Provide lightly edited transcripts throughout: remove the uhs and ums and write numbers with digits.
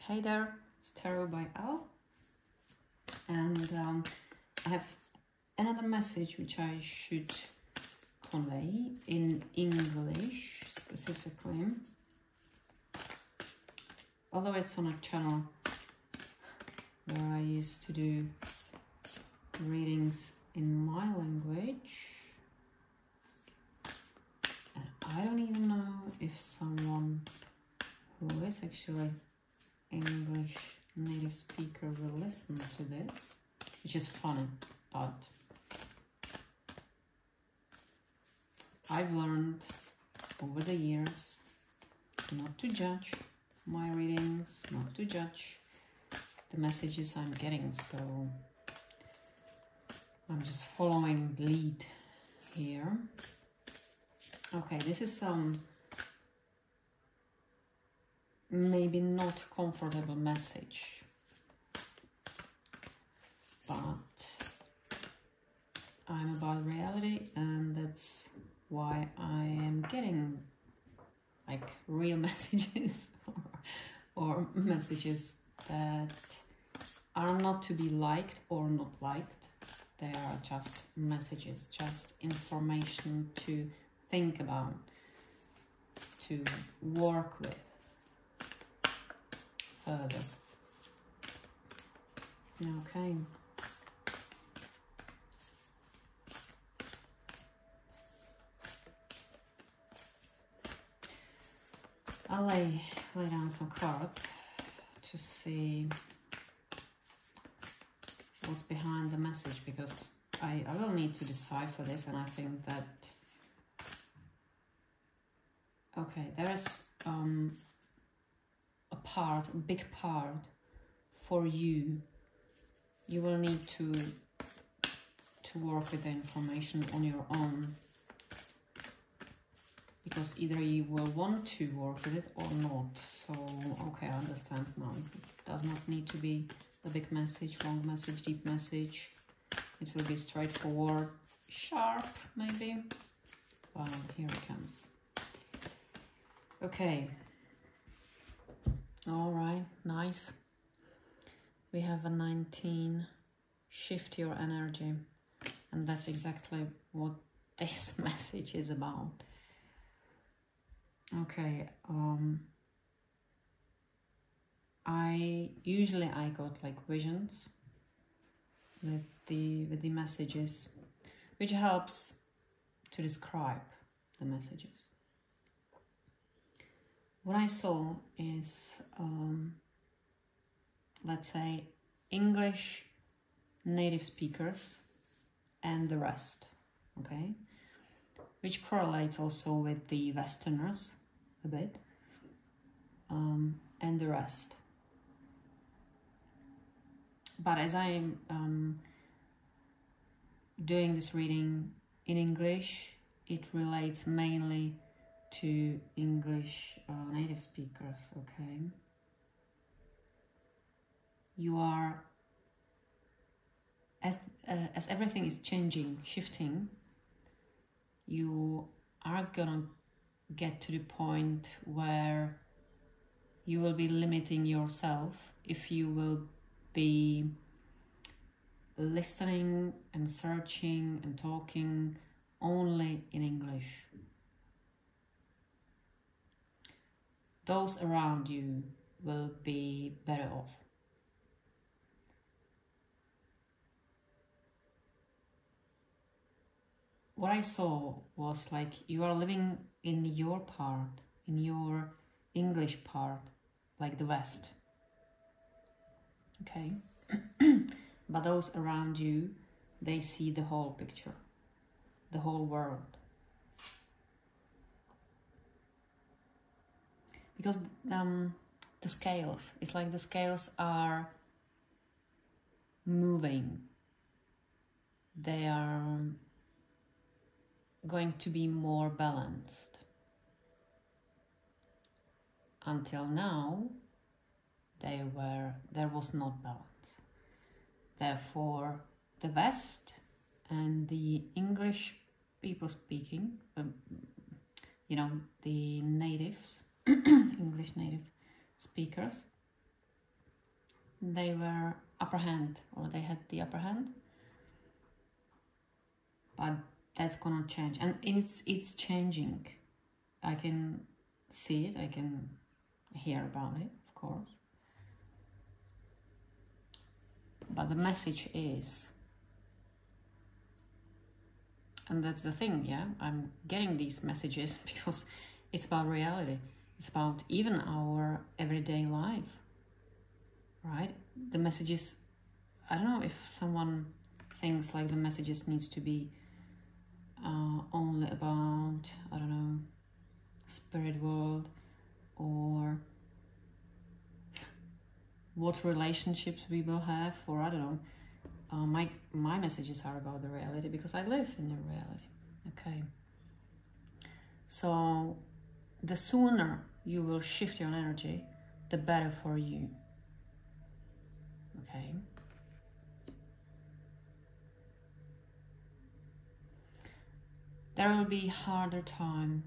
Hey there, it's Tarot by Al, and I have another message which I should convey in English specifically, although it's on a channel where I used to do readings in my language, and I don't even know if someone who is actually English native speaker will listen to this, which is funny, but I've learned over the years not to judge my readings, not to judge the messages I'm getting, so I'm just following the lead here. Okay, this is maybe not comfortable message, but I'm about reality, and that's why I am getting like real messages or messages that are not to be liked or not liked. They are just messages, just information to think about, to work with further. Okay. I'll lay down some cards to see what's behind the message, because I will need to decipher this, and I think that okay, there is a big part for you. You will need to work with the information on your own, because either you will want to work with it or not. So okay, I understand now. It does not need to be a big message, long message, deep message. It will be straightforward, sharp maybe. Wow, here it comes. Okay. All right, nice. We have a 19, shift your energy, and that's exactly what this message is about. Okay, I got like visions with the messages, which helps to describe the messages. What I saw is, let's say, English native speakers and the rest, okay? Which correlates also with the Westerners a bit, and the rest. But as I'm doing this reading in English, it relates mainly to English native speakers, okay? You are, as everything is changing, shifting, you are gonna get to the point where you will be limiting yourself if you will be listening and searching and talking only in English. Those around you will be better off. What I saw was like you are living in your part, in your English part, like the West. Okay? But those around you, they see the whole picture, the whole world. Because the scales, it's like the scales are moving. They are going to be more balanced. Until now, there was not balance. Therefore, the West and the English people speaking, you know, the natives, English native speakers, they were upper hand, or they had the upper hand. But that's gonna change, and it's changing. I can see it, I can hear about it, of course. But the message is, and that's the thing, yeah, I'm getting these messages because it's about reality. It's about even our everyday life, right? The messages, I don't know if someone thinks like the messages needs to be only about, I don't know, spirit world, or what relationships we will have, or I don't know. My messages are about the reality because I live in a reality. Okay. So the sooner you will shift your energy, the better for you. Okay. There will be harder time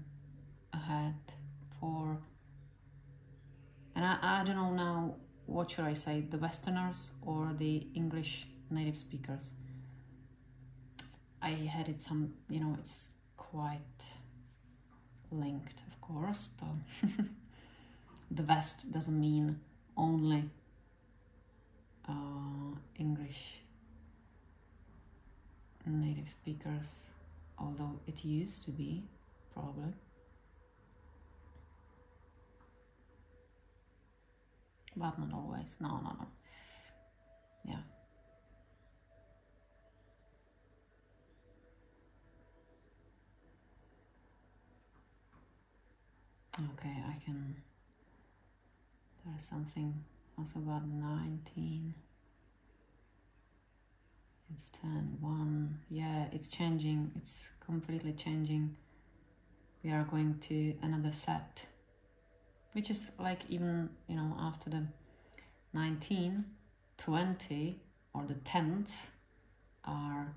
ahead for, and I don't know now, what should I say, the Westerners or the English native speakers. I had it some, you know, it's quite linked, of course, but the West doesn't mean only English native speakers, although it used to be, probably. But not always. No. Yeah. Okay, I can. There's something also about 19. It's 10, 1. Yeah, it's changing. It's completely changing. We are going to another set, which is like, even, you know, after the 19, 20 or the 10th are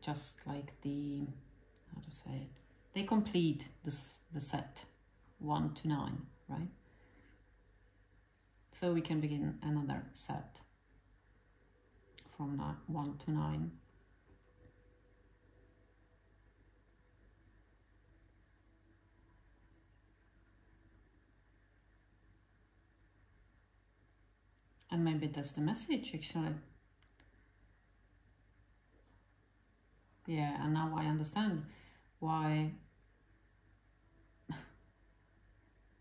just like the, how to say it, they complete the set 1 to 9, right? So we can begin another set from 1 to 9. And maybe that's the message, actually. Yeah, and now I understand why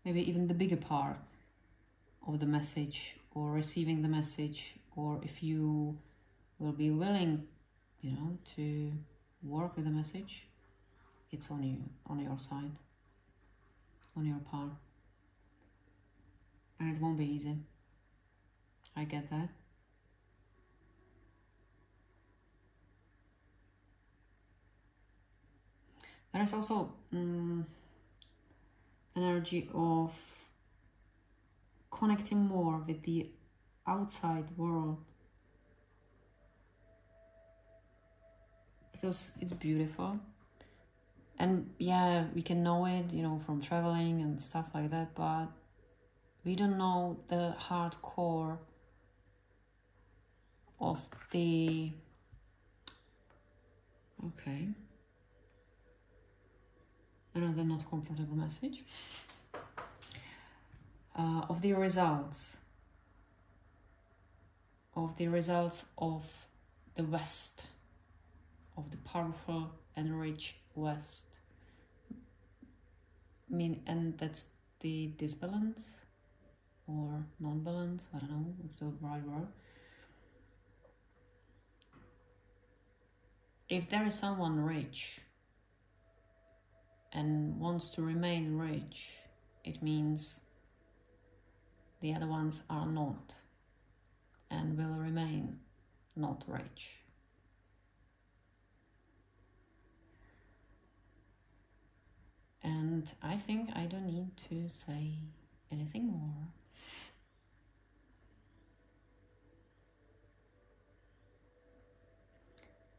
maybe even the bigger part of the message, or receiving the message, or if you will be willing, you know, to work with the message, it's on you, on your side, on your part. And it won't be easy. I get that. There is also energy of connecting more with the outside world, because it's beautiful, and yeah, we can know it, you know, from traveling and stuff like that, but we don't know the hardcore of the, okay, another not comfortable message, of the results of the West, of the powerful and rich West. And that's the disbalance or non-balance, I don't know what's the right word. If there is someone rich and wants to remain rich, it means the other ones are not and will remain not rich. And I think I don't need to say anything more.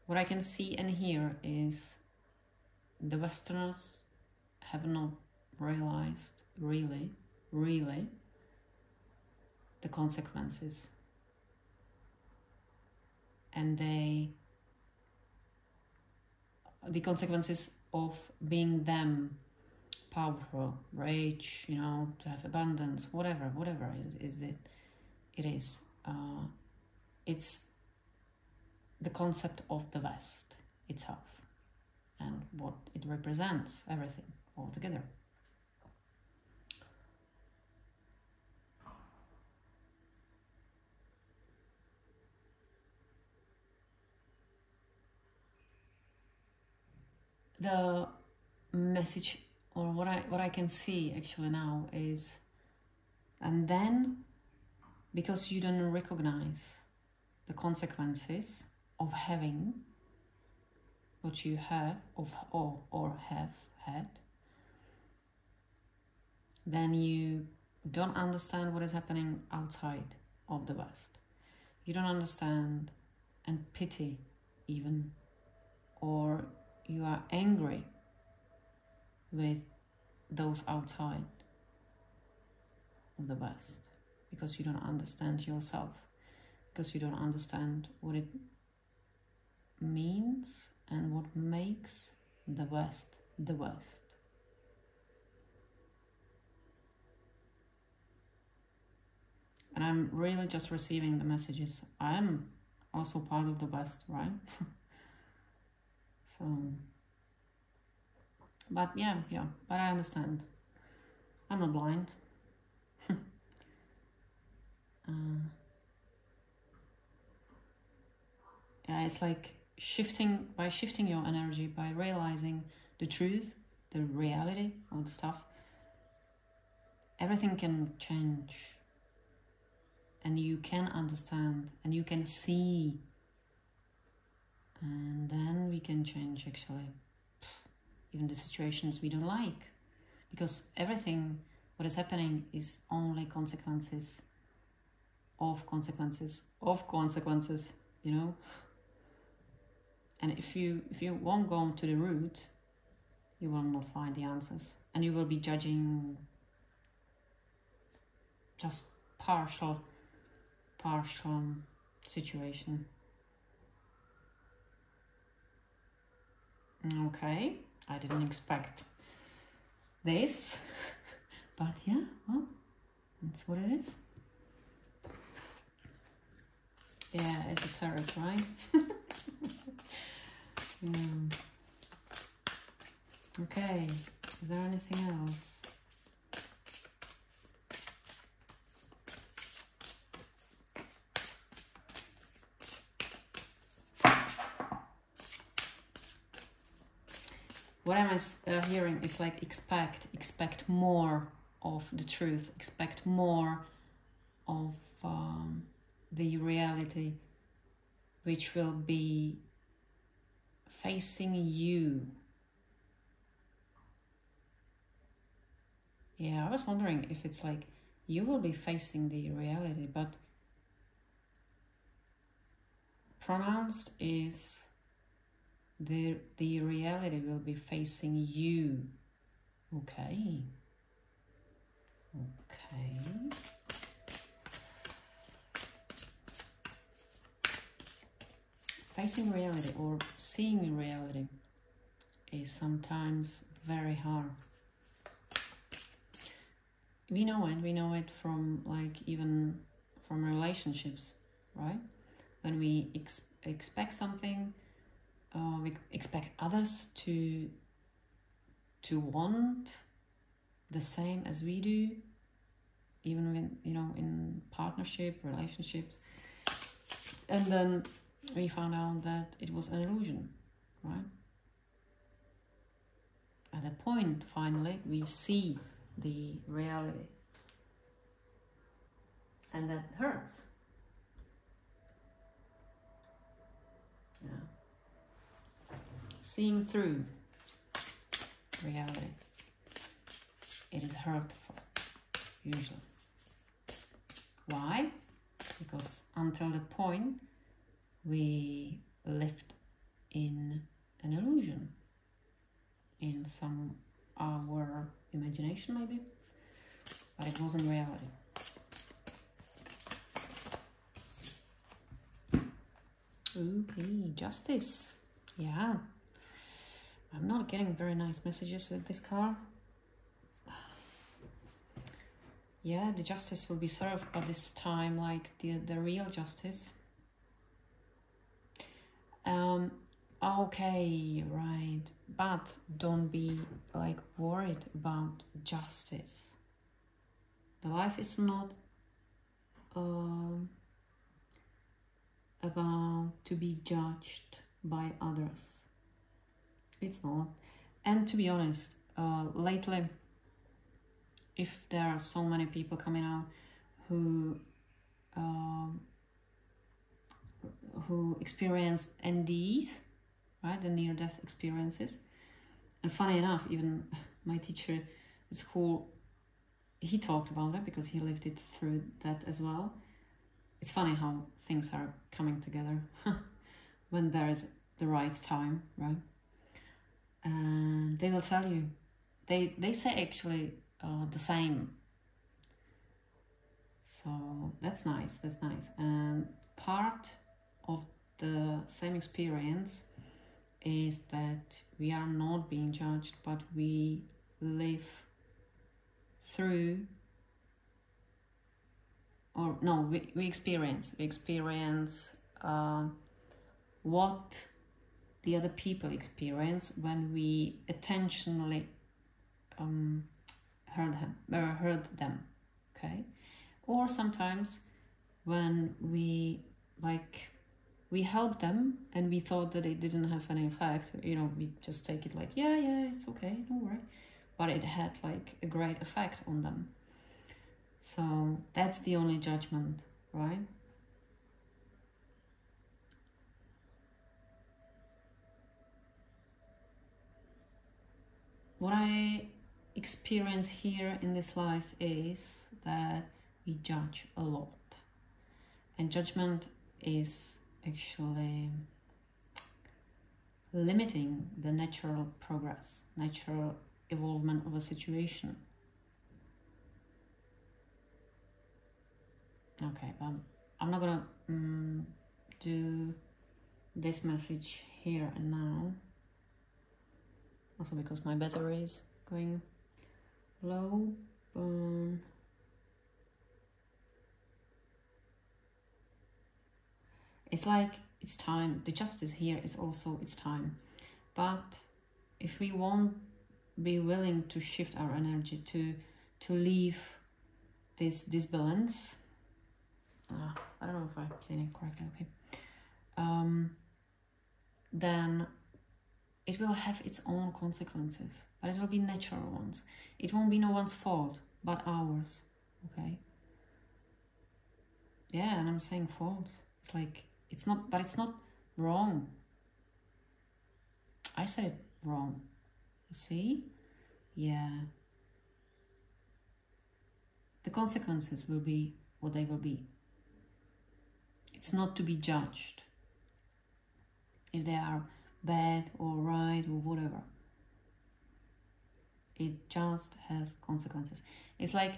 What I can see and hear is the Westerners have not realized really the consequences and the consequences of being them, powerful, rich, you know, to have abundance, whatever it is. It's the concept of the West itself and what it represents, everything altogether. The message, or what I can see actually now is, and then because you don't recognize the consequences of having what you have or have had, then you don't understand what is happening outside of the West. You don't understand and pity even, or you are angry with those outside of the West because you don't understand yourself, because you don't understand what it means and what makes the West the West. And I'm really just receiving the messages. I am also part of the West, right? So, but yeah, but I understand. I'm not blind. Yeah, it's like by shifting your energy, by realizing the truth, the reality of the stuff, everything can change. And you can understand, and you can see. And then we can change, actually, even the situations we don't like. Because everything, what is happening, is only consequences of consequences of consequences, you know. And if you won't go to the root, you will not find the answers. And you will be judging just partial situation. Okay, I didn't expect this, but yeah, well, that's what it is. Yeah, esoteric, right? Yeah. Okay, is there anything else? What am I hearing is like expect more of the truth, expect more of the reality, which will be facing you. Yeah, I was wondering if it's like you will be facing the reality, but pronounced is the reality will be facing you. Okay. Facing reality or seeing reality is sometimes very hard. We know it from like even from relationships, right? When we expect something, we expect others to want the same as we do, even when, you know, in partnership, relationships. And then we found out that it was an illusion, right? At that point, finally, we see the reality. And that hurts. Yeah. Seeing through reality. It is hurtful, usually. Why? Because until the point we lived in an illusion, in some our imagination maybe, but it wasn't reality. Okay, justice. Yeah. I'm not getting very nice messages with this card. Yeah, the justice will be served, but this time like the real justice. Okay, right. But don't be like worried about justice. The life is not about to be judged by others. It's not. And to be honest, lately, if there are so many people coming out who experienced NDEs, right, the near-death experiences, and funny enough, even my teacher at school, he talked about it because he lived it through that as well. It's funny how things are coming together when there is the right time, right? And they will tell you, they say actually the same. So that's nice, And part of the same experience is that we are not being judged, but we live through, or no, we experience what the other people experience when we attentionally heard them, okay? Or sometimes when we help them and we thought that it didn't have any effect, you know, we just take it like, yeah, it's okay, don't worry. But it had like a great effect on them. So that's the only judgment, right? What I experience here in this life is that we judge a lot. And judgment is actually limiting the natural progress, natural evolvement of a situation. Okay, but I'm not gonna do this message here and now. Also because my battery is going low. It's like it's time. The justice here is also it's time. But if we won't be willing to shift our energy to leave this disbalance, I don't know if I've seen it correctly, okay, then it will have its own consequences, but it will be natural ones. It won't be no one's fault, but ours, okay? Yeah, and I'm saying fault. It's like, it's not, but it's not wrong. I said it wrong. See? Yeah. The consequences will be what they will be. It's not to be judged if they are bad or right or whatever. It just has consequences. It's like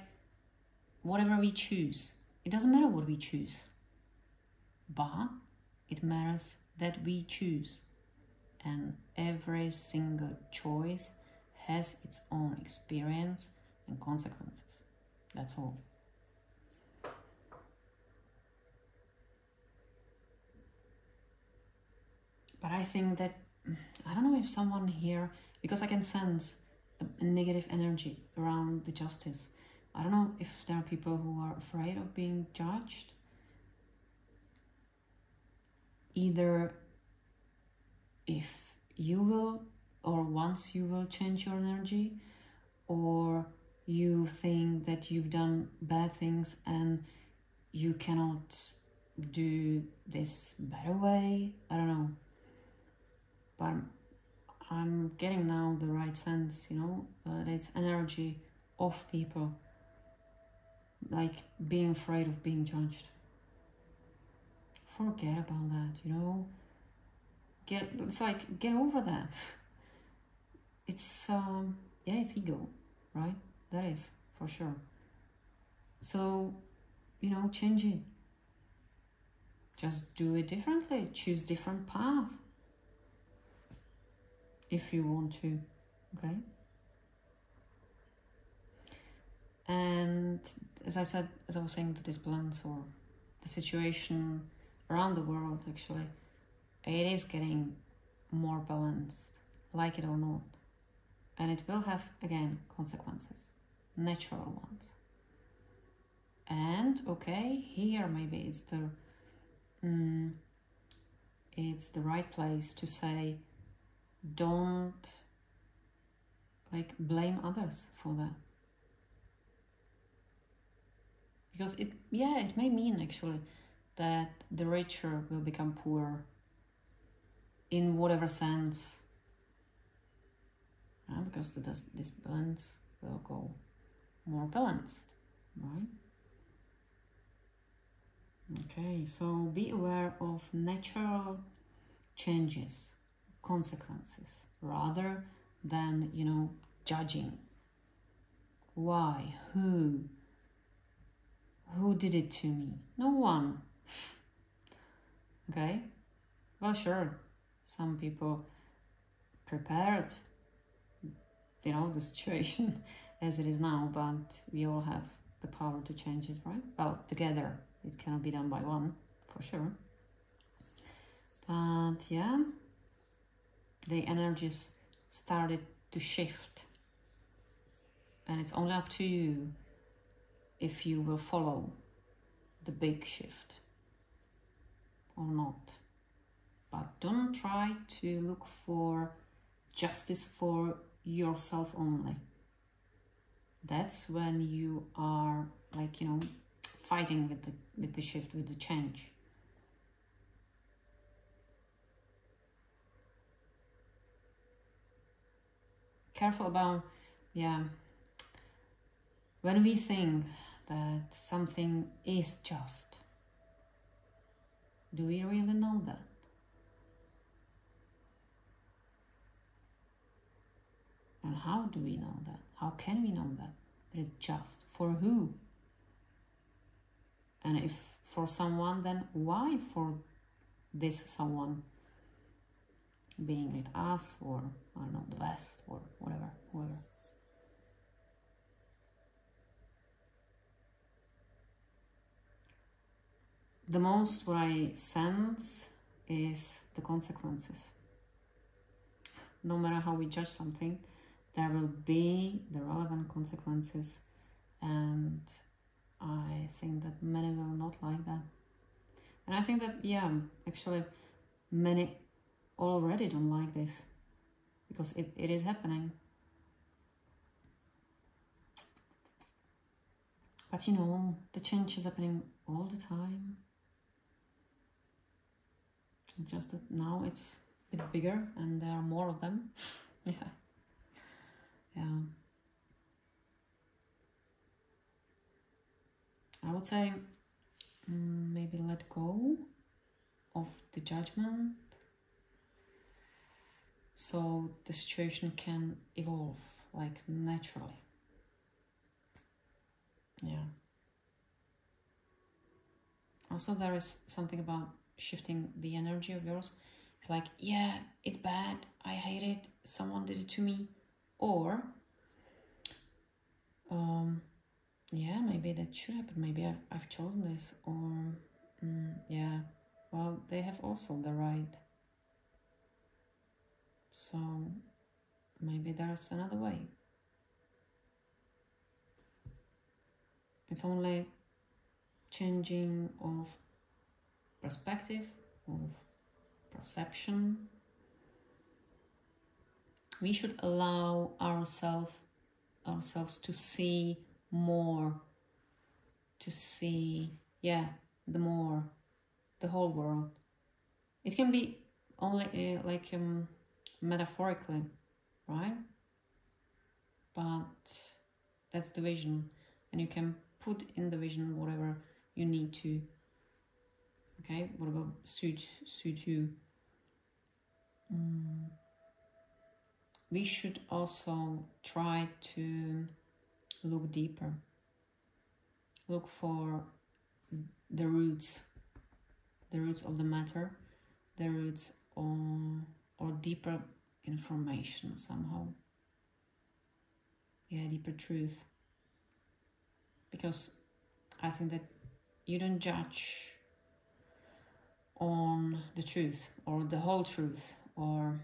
whatever we choose. It doesn't matter what we choose, but it matters that we choose. And every single choice has its own experience and consequences. That's all. But I think that, I don't know if someone here, because I can sense a negative energy around the justice. I don't know if there are people who are afraid of being judged. Either if you will, or once you will change your energy, or you think that you've done bad things and you cannot do this better way. I don't know. But I'm getting now the right sense, you know, that it's energy of people, like being afraid of being judged. Forget about that, you know. It's like, get over that. It's, yeah, it's ego, right? That is, for sure. So, you know, change it. just do it differently. Choose different path if you want to, okay? And as I was saying, the disbalance or the situation around the world, actually, it is getting more balanced, like it or not. And it will have, again, consequences, natural ones. And, okay, here maybe it's the right place to say, don't, like, blame others for that. Because it may mean actually that the richer will become poorer in whatever sense. Because this balance will go more balanced, right? Okay, so be aware of natural changes, consequences, rather than, you know, judging. Why? Who did it to me? No one. Okay? Well, sure, some people prepared, you know, the situation as it is now, but we all have the power to change it, right? Well, together, it cannot be done by one, for sure. But yeah, the energies started to shift. And it's only up to you if you will follow the big shift or not. But don't try to look for justice for yourself only. That's when you are, like, you know, fighting with the shift, with the change. Careful about, when we think that something is just, do we really know that? And how do we know that? How can we know that it's just? For who? And if for someone, then why for this someone? Being it us, or, I don't know, the West, or whatever, whoever. The most what I sense is the consequences. No matter how we judge something, there will be the relevant consequences, and I think that many will not like that. And I think that, actually many already don't like this, because it is happening. But you know, the change is happening all the time. Just that now it's a bit bigger and there are more of them. I would say maybe let go of the judgment, so the situation can evolve, like, naturally. Also, there is something about shifting the energy of yours. It's like, it's bad, I hate it, someone did it to me. Or maybe that should happen, maybe I've chosen this. Or well, they have also the right, so maybe there's another way. It's only changing of perspective, of perception. We should allow ourselves to see more, to see, the more, the whole world. It can be only metaphorically, right? But that's the vision, and you can put in the vision whatever you need to. Okay, whatever suit you. We should also try to look deeper, look for the roots the roots of the matter, the roots or deeper information somehow. Yeah, deeper truth. Because I think that you don't judge on the truth or the whole truth, or,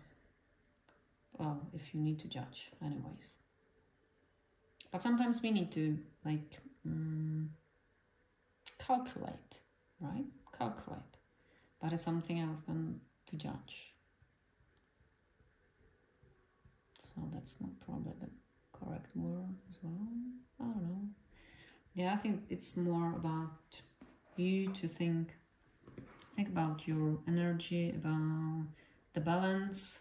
well, if you need to judge anyways. But sometimes we need to like calculate, right? Calculate. But it's something else than to judge. So that's not probably the correct word as well. I don't know. Yeah, I think it's more about you to think about your energy, about the balance.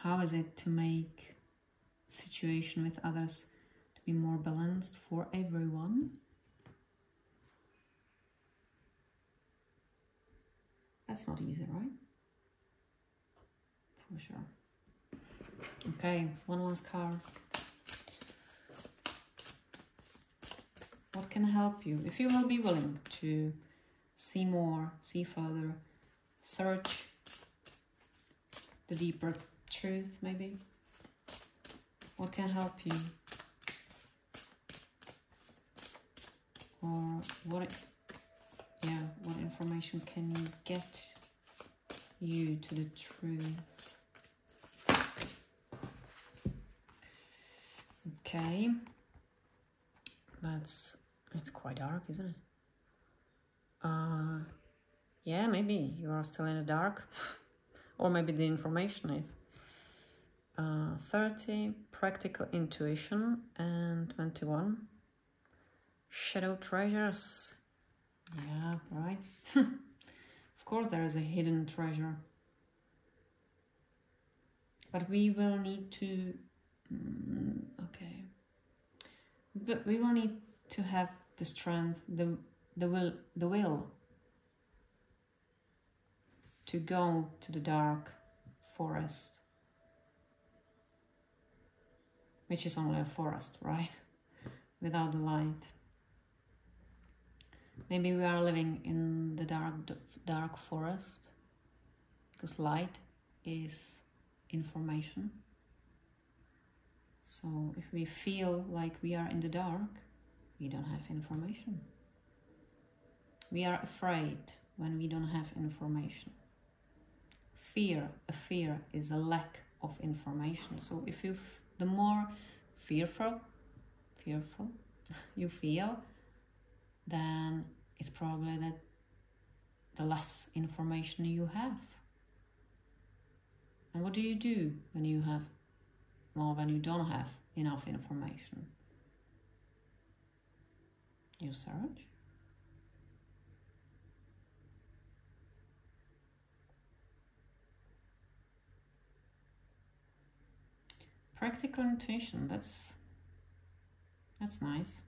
How is it to make situation with others to be more balanced for everyone? That's not easy, right? For sure. Okay, one last card. What can help you? If you will be willing to see more, see further, search the deeper truth, maybe. What can help you? Or what information can you get you to the truth? Okay. It's quite dark, isn't it? Yeah, maybe you are still in the dark. Or maybe the information is. 30, practical intuition, and 21, shadow treasures. Yeah, right. Of course there is a hidden treasure. But we will need to... okay. But we will need to have the strength, the will to go to the dark forest, which is only a forest, right? Without the light. Maybe we are living in the dark forest because light is information. So if we feel like we are in the dark, we don't have information. We are afraid when we don't have information. A fear is a lack of information. So if the more fearful you feel, then it's probably that the less information you have. And what do you do when you have, well, when you don't have enough information? You search. Practical intuition, that's nice.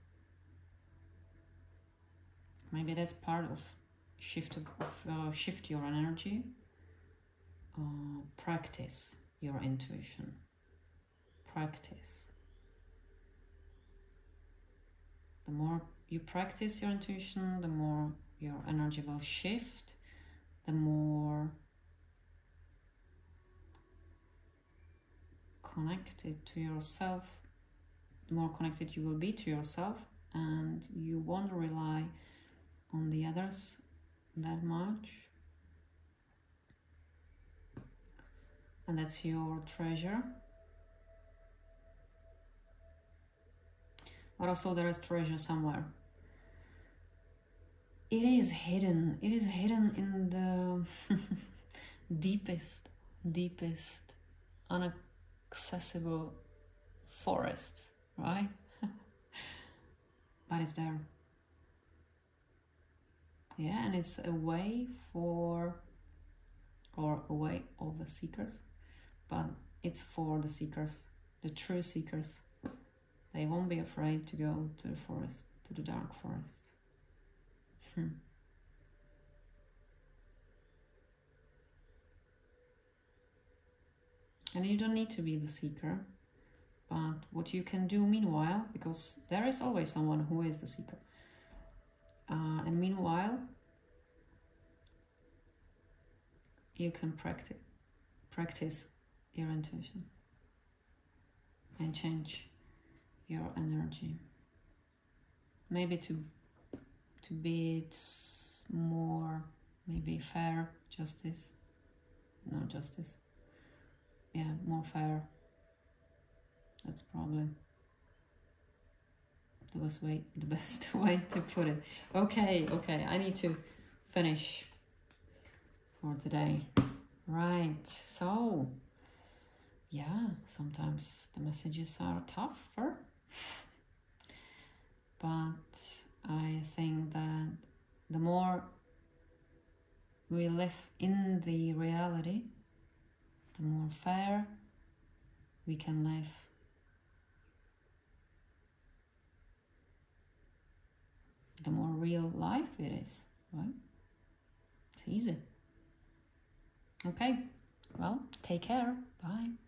Maybe that's part of shift your energy. Practice your intuition. Practice. The more you practice your intuition, the more your energy will shift, the more connected to yourself, the more connected you will be to yourself, and you won't rely on the others that much. And that's your treasure. But also there is treasure somewhere. It is hidden. It is hidden in the deepest, inaccessible forests, right? But it's there. Yeah, and it's a way of the seekers, but it's for the seekers, the true seekers. They won't be afraid to go to the forest, to the dark forest. And you don't need to be the seeker, but what you can do meanwhile, because there is always someone who is the seeker, And meanwhile, you can practice your intuition and change your energy. Maybe to be it more, maybe fair, justice. No, justice. Yeah, more fair. That's probably the best way to put it. Okay, I need to finish for today. Right, so yeah, sometimes the messages are tougher, but I think that the more we live in the reality, the more fair we can live. The more real life it is, right? It's easy. Okay, well, take care. Bye.